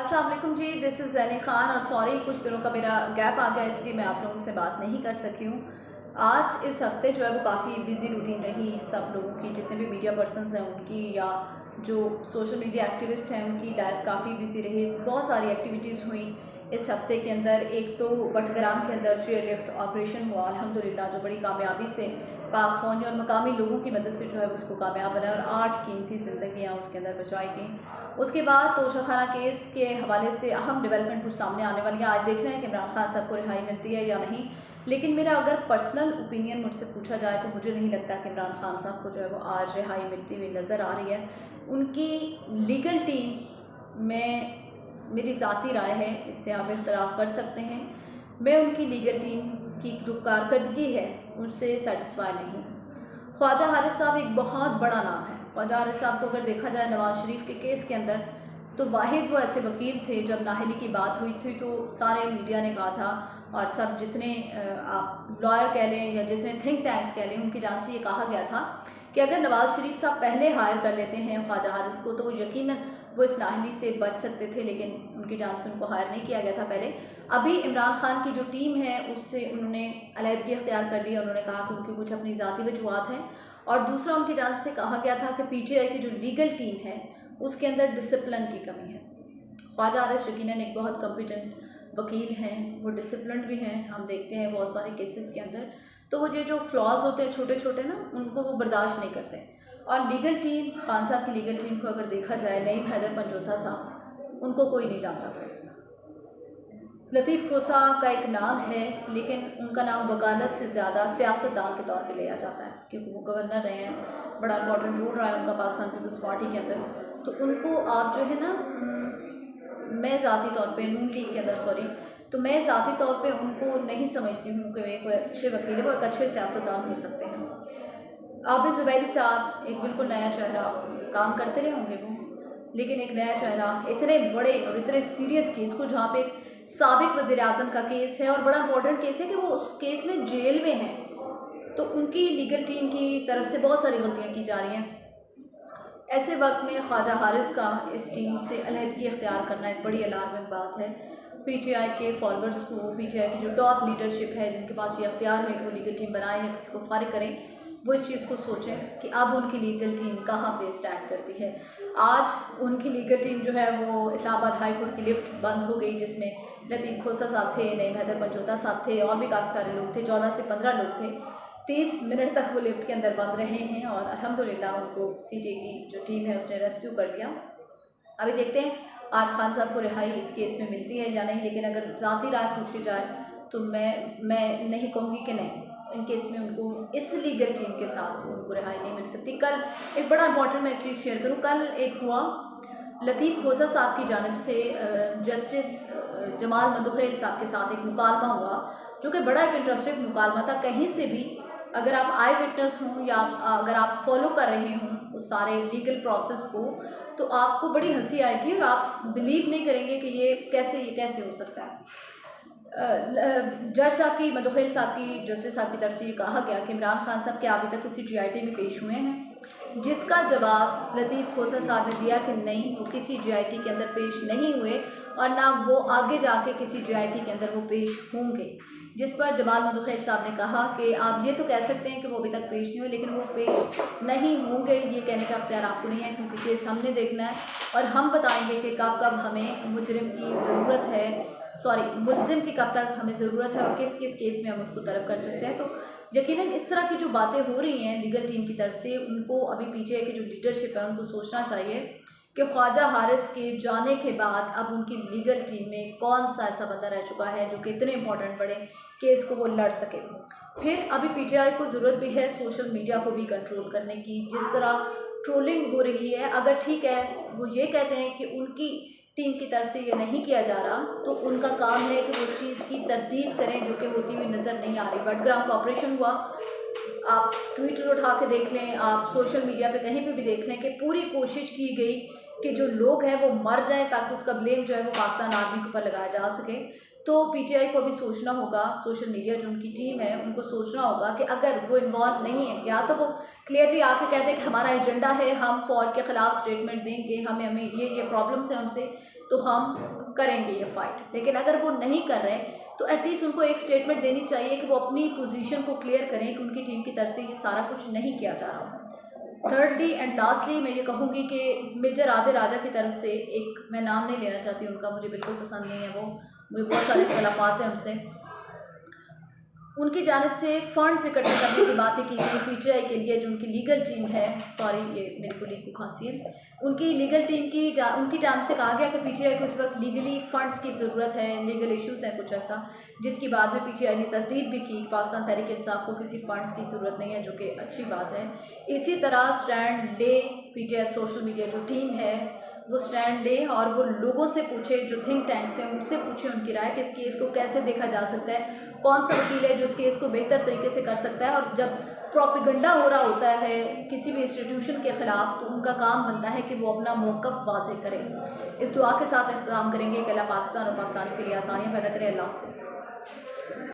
अस्सलाम वालेकुम जी, this is ज़ैनी ख़ान। और सॉरी कुछ दिनों का मेरा गैप आ गया, इसलिए मैं आप लोगों से बात नहीं कर सकी हूँ। आज इस हफ़्ते जो है वो काफ़ी बिज़ी रूटीन रही सब लोगों की, जितने भी मीडिया पर्सनस हैं उनकी, या जो सोशल मीडिया एक्टिविस्ट हैं उनकी लाइफ काफ़ी बिज़ी रही। बहुत सारी एक्टिविटीज़ हुई इस हफ़्ते के अंदर। एक तो बटग्राम के अंदर चेयर लिफ्ट ऑपरेशन हुआ अल्हम्दुलिल्लाह, जो बड़ी कामयाबी से पाक फ़ौज और मकामी लोगों की मदद से जो है उसको कामयाब बना और 8 कीमती ज़िंदगियाँ उसके अंदर बचाई गई। उसके बाद तोशाखाना केस के हवाले से अहम डेवलपमेंट कुछ सामने आने वाली है। आज देख रहे हैं कि इमरान खान साहब को रिहाई मिलती है या नहीं, लेकिन मेरा अगर पर्सनल ओपिनियन मुझसे पूछा जाए तो मुझे नहीं लगता कि इमरान खान साहब को जो है वो आज रिहाई मिलती हुई नज़र आ रही है। उनकी लीगल टीम में मेरी ज़ाती राय है, इससे आप इख्तलाफ कर सकते हैं, मैं उनकी लीगल टीम की जो कारकर्दगी है उनसे सेटिस्फाई नहीं हूँ। ख्वाजा हारिस साहब एक बहुत बड़ा नाम है। ख्वाजा हारिस साहब को अगर देखा जाए नवाज़ शरीफ के केस के अंदर, तो वाहिद वो ऐसे वकील थे, जब नाहली की बात हुई थी तो सारे मीडिया ने कहा था और सब जितने आप लॉयर कह लें या जितने थिंक टैंक्स कह लें, उनकी जान से ये कहा गया था कि अगर नवाज़ शरीफ साहब पहले हायर कर लेते हैं ख्वाजा हारिस को तो वो यकीनन वो इस नाहली से बच सकते थे, लेकिन उनकी जान से उनको हायर नहीं किया गया था पहले। अभी इमरान खान की जो टीम है उससे उन्होंने अलहदगी अख्तियार कर ली। उन्होंने कहा कि उनकी कुछ अपनी ज़ाती वजूहत हैं, और दूसरा उनकी जान से कहा गया था कि पीटीआई की जो लीगल टीम है उसके अंदर डिसिप्लिन की कमी है। ख्वाजा हारिस यकीनन एक बहुत कॉम्पिटेंट वकील हैं, वो डिसिप्लिन भी हैं, हम देखते हैं बहुत सारे केसेस के अंदर। तो वो ये जो फ्लॉज होते हैं छोटे छोटे ना, उनको वो बर्दाश्त नहीं करते। और लीगल टीम, खान साहब की लीगल टीम को अगर देखा जाए, नईम हैदर पंजोथा साहब, उनको कोई नहीं जानता था। लतीफ़ खोसा का एक नाम है, लेकिन उनका नाम वकालत से ज़्यादा सियासतदान के तौर पे लिया जाता है, क्योंकि वो गवर्नर रहे हैं, बड़ा इंपॉर्टेंट रोल रहा है उनका पाकिस्तान पीपल्स पार्टी के अंदर। तो उनको आप जो है ना, मैं ज़ाती तौर पे नून लीग के अंदर तो मैं ज़ाती तौर पे उनको नहीं समझती हूँ कि वे कोई अच्छे वकील है, वो एक अच्छे सियासतदान हो सकते हैं। आबिद ज़ुबैरी साहब एक बिल्कुल नया चेहरा, काम करते रहे होंगे वो, लेकिन एक नया चेहरा इतने बड़े और इतने सीरियस केस को, जहाँ पे साबिक वज़ीर आज़म का केस है और बड़ा इंपॉर्टेंट केस है कि वो उस केस में जेल में हैं, तो उनकी लीगल टीम की तरफ से बहुत सारी गलतियाँ की जा रही हैं। ऐसे वक्त में ख्वाजा हारिस का इस टीम से अलहदगी अख्तियार करना एक बड़ी अलार्मिंग बात है। पीटीआई के फॉलोअर्स को, पीटीआई की जो टॉप लीडरशिप है, जिनके पास ये अख्तियार है कि वो लीगल टीम बनाएं या किसी को फारिग करें, वो इस चीज़ को सोचें कि अब उनकी लीगल टीम कहाँ पे स्टैंड करती है। आज उनकी लीगल टीम जो है वो इस्लामाबाद हाई कोर्ट की लिफ्ट बंद हो गई, जिसमें लतीफ़ खोसा साहब थे, नईम हैदर पंजोथा साहब थे, और भी काफ़ी सारे लोग थे, 14 से 15 लोग थे। 30 मिनट तक वो लिफ्ट के अंदर बंद रहे हैं और अल्हम्दुलिल्लाह उनको सीटी की जो टीम है उसने रेस्क्यू कर लिया। अभी देखते हैं आज खान साहब को रिहाई इस केस में मिलती है या नहीं, लेकिन अगर ज़ाती राय पूछी जाए तो मैं नहीं कहूँगी कि नहीं, इन केस में उनको इस लीगल टीम के साथ उनको रिहाई नहीं मिल सकती। कल एक बड़ा इंपॉर्टेंट मैं एक चीज़ शेयर करूँ, कल एक हुआ लतीफ़ खोसा साहब की जानिब से जस्टिस जमाल मंदुखेल साहब के साथ एक मुकालमा हुआ, जो कि बड़ा एक इंटरेस्टिंग मुकालमा था। कहीं से भी अगर आप आई विटनेस हों या अगर आप फॉलो कर रहे हों उस सारे लीगल प्रोसेस को, तो आपको बड़ी हंसी आएगी और आप बिलीव नहीं करेंगे कि ये कैसे हो सकता है। जज साहब की, मंदुखेल साहब की, जस्टिस साहब की तरफ से ये कहा गया कि इमरान खान साहब के अभी तक किसी GIT में पेश हुए हैं, जिसका जवाब लतीफ़ खोसा साहब ने दिया कि नहीं, वो किसी GIT के अंदर पेश नहीं हुए और ना वो आगे जाके किसी GIT के अंदर वो पेश होंगे। जिस पर जमाल मंदुखेल साहब ने कहा कि आप ये तो कह सकते हैं कि वो अभी तक पेश नहीं हुए, लेकिन वो पेश नहीं होंगे ये कहने का अख्तियार आपको नहीं है, क्योंकि केस हमने देखना है और हम बताएंगे कि कब कब हमें मुजरिम की ज़रूरत है, मुल्ज़िम की कब तक हमें ज़रूरत है और किस किस केस में हम उसको तलब कर सकते हैं। तो यकीनन इस तरह की जो बातें हो रही हैं लीगल टीम की तरफ से, उनको अभी पीटीआई की जो लीडरशिप है उनको सोचना चाहिए कि ख्वाजा हारिस के जाने के बाद अब उनकी लीगल टीम में कौन सा ऐसा बंदा रह चुका है जो कि इतने इंपॉर्टेंट बड़े केस को वो लड़ सके। फिर अभी पीटीआई को ज़रूरत भी है सोशल मीडिया को भी कंट्रोल करने की। जिस तरह ट्रोलिंग हो रही है, अगर ठीक है वो ये कहते हैं कि उनकी टीम की तरफ से ये नहीं किया जा रहा, तो उनका काम है कि वो उस चीज़ की तरदीद करें जो कि होती हुई नज़र नहीं आ रही। बटग्राम का ऑपरेशन हुआ, आप ट्विटर उठा के देख लें, आप सोशल मीडिया पे कहीं पे भी देख लें कि पूरी कोशिश की गई कि जो लोग हैं वो मर जाएं ताकि उसका ब्लेम जो है वो पाकिस्तान आर्मी के ऊपर लगाया जा सके। तो पीटीआई को भी सोचना होगा, सोशल मीडिया जो उनकी टीम है उनको सोचना होगा कि अगर वो इन्वॉल्व नहीं है, या तो वो क्लियरली आके कहते हैं कि हमारा एजेंडा है, हम फ़ौज के ख़िलाफ़ स्टेटमेंट देंगे, हमें ये प्रॉब्लम्स हैं उनसे, तो हम करेंगे ये फ़ाइट। लेकिन अगर वो नहीं कर रहे तो एटलीस्ट उनको एक स्टेटमेंट देनी चाहिए कि वो अपनी पोजीशन को क्लियर करें कि उनकी टीम की तरफ से ये सारा कुछ नहीं किया जा रहा। थर्डली एंड लास्टली मैं ये कहूँगी कि मेजर आदिल राजा की तरफ से एक, मैं नाम नहीं लेना चाहती उनका, मुझे बिल्कुल पसंद नहीं है वो, मुझे बहुत सारे खिलाफात हैं उनसे, उनकी जानिब से फंड्स इकट्ठे करने की बातें की गई पीटीआई के लिए। जो उनकी लीगल टीम है, सॉरी ये मेरी कुलीग को खांसी है, उनकी लीगल टीम की उनकी जानिब से कहा गया कि पीटीआई को इस वक्त लीगली फ़ंड्स की ज़रूरत है, लीगल इश्यूज़ हैं कुछ ऐसा, जिसकी बाद में पीटीआई ने तरदीद भी की। पाकिस्तान तहरीक इंसाफ को किसी फ़ंड्स की ज़रूरत नहीं है, जो कि अच्छी बात है। इसी तरह स्टैंड ले पीटीआई सोशल मीडिया जो टीम है वो स्टैंड ले और वो लोगों से पूछे, जो थिंक टैंक्स हैं उनसे पूछे उनकी राय कि इस केस को कैसे देखा जा सकता है, कौन सा वकील है जो इस केस को बेहतर तरीके से कर सकता है। और जब प्रोपेगेंडा हो रहा होता है किसी भी इंस्टीट्यूशन के ख़िलाफ़ तो उनका काम बनता है कि वो अपना मौक़िफ़ वाज़ेह करें। इस दुआ के साथ इख्तिताम करेंगे कि अल्लाह पाकिस्तान और पाकिस्तानी के लिए आसानियाँ पैदा करें। अल्लाह हाफ़िज़।